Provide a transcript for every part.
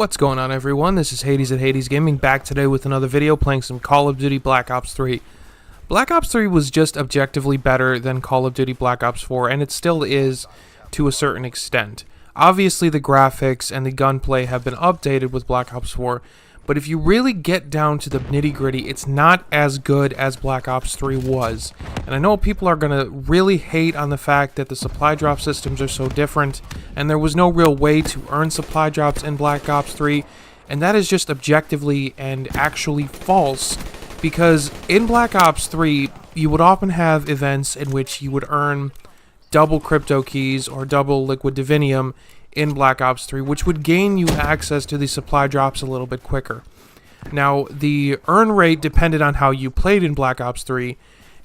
What's going on, everyone? This is Hades at Hades Gaming, back today with another video playing some Call of Duty Black Ops 3. Black Ops 3 was just objectively better than Call of Duty Black Ops 4, and it still is to a certain extent. Obviously, the graphics and the gunplay have been updated with Black Ops 4, but if you really get down to the nitty-gritty, it's not as good as Black Ops 3 was. And I know people are going to really hate on the fact that the supply drop systems are so different, and there was no real way to earn supply drops in Black Ops 3, and that is just objectively and actually false, because in Black Ops 3, you would often have events in which you would earn double crypto keys or double liquid divinium in Black Ops 3, which would gain you access to the supply drops a little bit quicker. Now, the earn rate depended on how you played in Black Ops 3,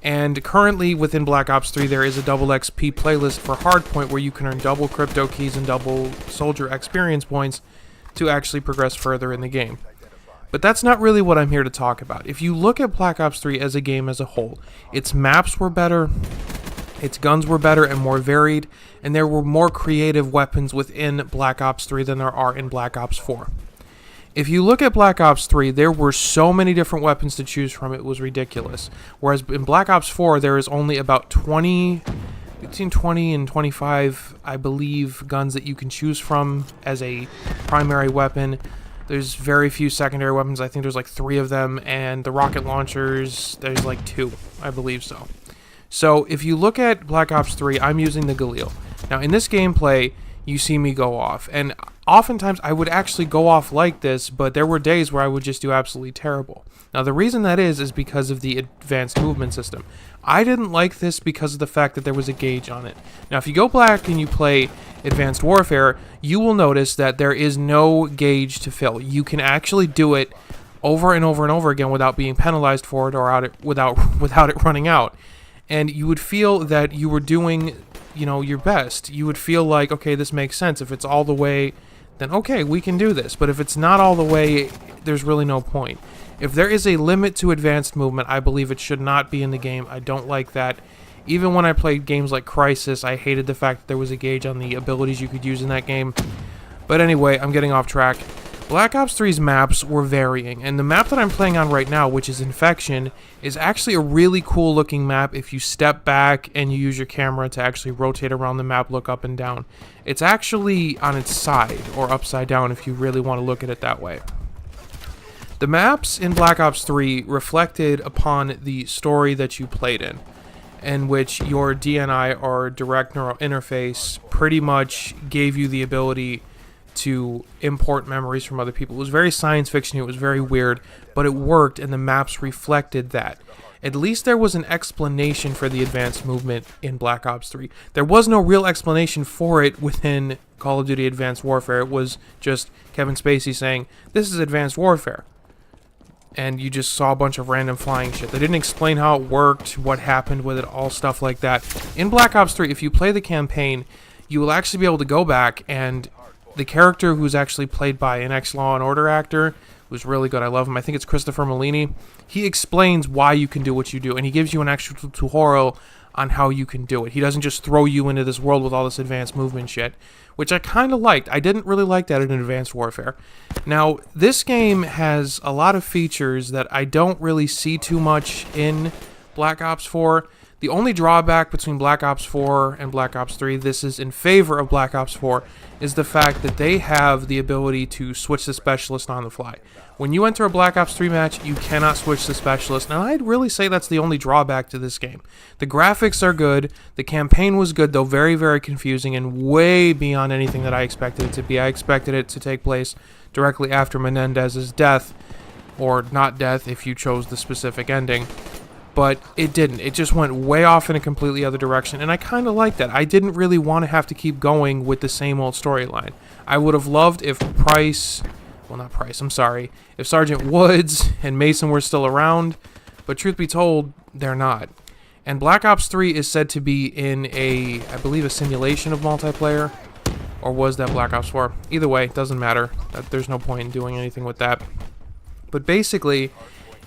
and currently within Black Ops 3 there is a double XP playlist for Hardpoint where you can earn double crypto keys and double soldier experience points to actually progress further in the game. But that's not really what I'm here to talk about. If you look at Black Ops 3 as a game as a whole, its maps were better, its guns were better and more varied, and there were more creative weapons within Black Ops 3 than there are in Black Ops 4. If you look at Black Ops 3, there were so many different weapons to choose from, it was ridiculous. Whereas in Black Ops 4, there is only about between 20 and 25, I believe, guns that you can choose from as a primary weapon. There's very few secondary weapons. I think there's like 3 of them, and the rocket launchers, there's like 2, I believe so. So if you look at Black Ops 3, I'm using the Galil. Now in this gameplay, you see me go off, and oftentimes I would actually go off like this, but there were days where I would just do absolutely terrible. Now the reason that is because of the advanced movement system. I didn't like this because of the fact that there was a gauge on it. Now if you go back and you play Advanced Warfare, you will notice that there is no gauge to fill. You can actually do it over and over and over again without being penalized for it or without it running out. And you would feel that you were doing, your best. You would feel like, okay, this makes sense. If it's all the way, then okay, we can do this. But if it's not all the way, there's really no point. If there is a limit to advanced movement, I believe it should not be in the game. I don't like that. Even when I played games like Crysis, I hated the fact that there was a gauge on the abilities you could use in that game. But anyway, I'm getting off track. Black Ops 3's maps were varying, and the map that I'm playing on right now, which is Infection, is actually a really cool looking map if you step back and you use your camera to actually rotate around the map, look up and down. It's actually on its side, or upside down if you really want to look at it that way. The maps in Black Ops 3 reflected upon the story that you played in which your DNI, or direct neural interface, pretty much gave you the ability to import memories from other people. It was very science fiction, it was very weird, but it worked, and the maps reflected that. At least there was an explanation for the advanced movement in Black Ops 3. There was no real explanation for it within Call of Duty Advanced Warfare. It was just Kevin Spacey saying, this is Advanced Warfare. And you just saw a bunch of random flying shit. They didn't explain how it worked, what happened with it, all stuff like that. In Black Ops 3, if you play the campaign, you will actually be able to go back, and the character who's actually played by an ex-Law and Order actor was really good. I love him. I think it's Christopher Molini. He explains why you can do what you do, and he gives you an actual tutorial on how you can do it. He doesn't just throw you into this world with all this advanced movement shit, which I kind of liked. I didn't really like that in Advanced Warfare. Now, this game has a lot of features that I don't really see too much in Black Ops 4. The only drawback between Black Ops 4 and Black Ops 3, this is in favor of Black Ops 4, is the fact that they have the ability to switch the specialist on the fly. When you enter a Black Ops 3 match, you cannot switch the specialist, and I'd really say that's the only drawback to this game. The graphics are good, the campaign was good, though very, very confusing, and way beyond anything that I expected it to be. I expected it to take place directly after Menendez's death, or not death if you chose the specific ending. But it didn't. It just went way off in a completely other direction, and I kind of like that. I didn't really want to have to keep going with the same old storyline. I would have loved if if Sergeant Woods and Mason were still around, but truth be told, they're not. And Black Ops 3 is said to be in I believe, a simulation of multiplayer, or was that Black Ops 4? Either way, it doesn't matter. There's no point in doing anything with that. But basically,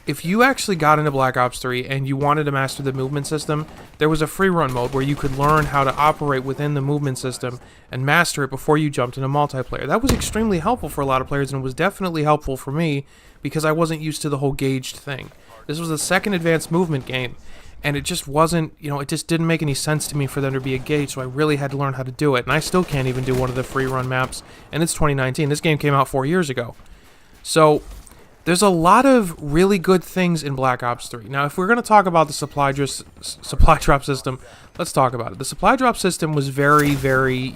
if you actually got into Black Ops 3 and you wanted to master the movement system, there was a free run mode where you could learn how to operate within the movement system and master it before you jumped into multiplayer. That was extremely helpful for a lot of players, and it was definitely helpful for me because I wasn't used to the whole gauged thing. This was the second advanced movement game, and it just wasn't, it just didn't make any sense to me for them to be a gauge, so I really had to learn how to do it, and I still can't even do one of the free run maps, and it's 2019. This game came out 4 years ago. So there's a lot of really good things in Black Ops 3. Now, if we're going to talk about the supply drop system, let's talk about it. The supply drop system was very, very,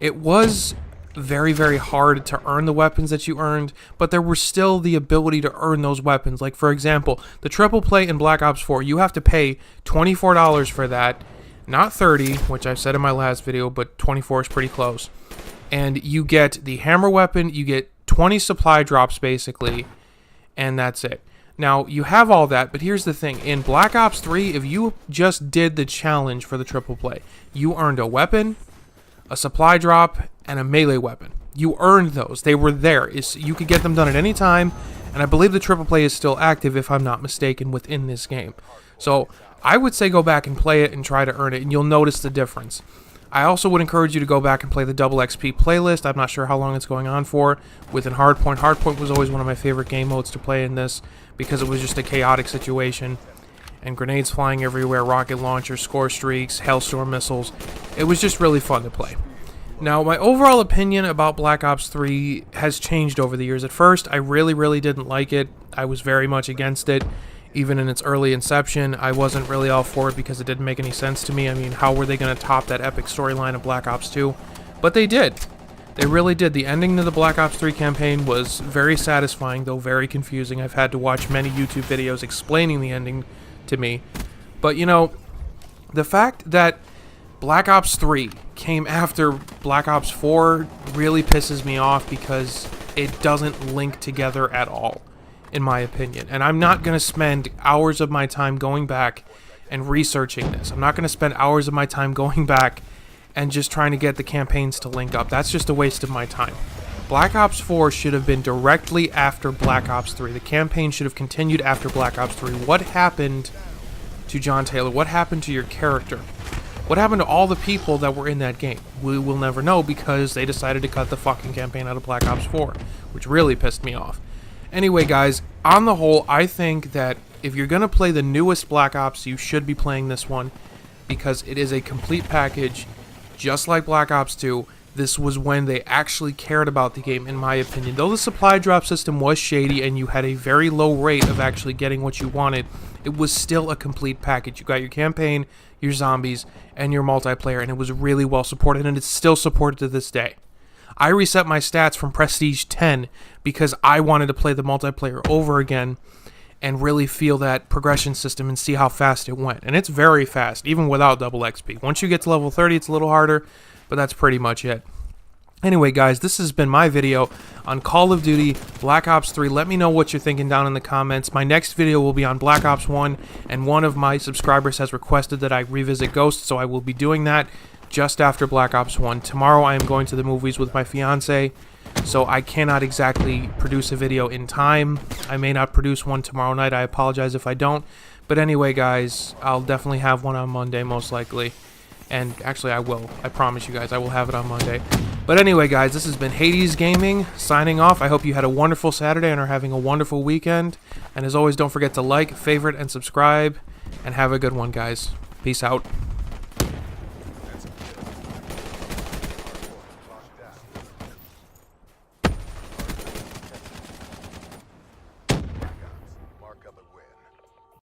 it was very, very hard to earn the weapons that you earned, but there was still the ability to earn those weapons. Like, for example, the triple play in Black Ops 4, you have to pay $24 for that, not $30, which I said in my last video, but 24 is pretty close. And you get the hammer weapon, you get 20 supply drops basically, and that's it. Now, you have all that, but here's the thing. In Black Ops 3, if you just did the challenge for the triple play, you earned a weapon, a supply drop, and a melee weapon. You earned those. They were there. You could get them done at any time, and I believe the triple play is still active, if I'm not mistaken, within this game. So I would say go back and play it and try to earn it, and you'll notice the difference. I also would encourage you to go back and play the Double XP playlist. I'm not sure how long it's going on for within Hardpoint. Hardpoint was always one of my favorite game modes to play in this because it was just a chaotic situation. And grenades flying everywhere, rocket launchers, score streaks, Hellstorm missiles. It was just really fun to play. Now, my overall opinion about Black Ops 3 has changed over the years. At first, I really, really didn't like it. I was very much against it. Even in its early inception, I wasn't really all for it because it didn't make any sense to me. I mean, how were they going to top that epic storyline of Black Ops 2? But they did. They really did. The ending to the Black Ops 3 campaign was very satisfying, though very confusing. I've had to watch many YouTube videos explaining the ending to me. But, the fact that Black Ops 3 came after Black Ops 4 really pisses me off because it doesn't link together at all, in my opinion. And I'm not going to spend hours of my time going back and researching this. I'm not going to spend hours of my time going back and just trying to get the campaigns to link up. That's just a waste of my time. Black Ops 4 should have been directly after Black Ops 3. The campaign should have continued after Black Ops 3. What happened to John Taylor? What happened to your character? What happened to all the people that were in that game? We will never know because they decided to cut the fucking campaign out of Black Ops 4, which really pissed me off. Anyway, guys, on the whole, I think that if you're going to play the newest Black Ops, you should be playing this one because it is a complete package, just like Black Ops 2. This was when they actually cared about the game, in my opinion. Though the supply drop system was shady and you had a very low rate of actually getting what you wanted, it was still a complete package. You got your campaign, your zombies, and your multiplayer, and it was really well supported, and it's still supported to this day. I reset my stats from Prestige 10 because I wanted to play the multiplayer over again and really feel that progression system and see how fast it went. And it's very fast, even without double XP. Once you get to level 30, it's a little harder, but that's pretty much it. Anyway, guys, this has been my video on Call of Duty Black Ops 3. Let me know what you're thinking down in the comments. My next video will be on Black Ops 1, and one of my subscribers has requested that I revisit Ghost, so I will be doing that just after Black Ops 1. Tomorrow I am going to the movies with my fiance, so I cannot exactly produce a video in time. I may not produce one tomorrow night. I apologize if I don't. But anyway, guys, I'll definitely have one on Monday, most likely. And actually, I will. I promise you guys, I will have it on Monday. But anyway, guys, this has been Hades Gaming signing off. I hope you had a wonderful Saturday and are having a wonderful weekend. And as always, don't forget to like, favorite, and subscribe. And have a good one, guys. Peace out.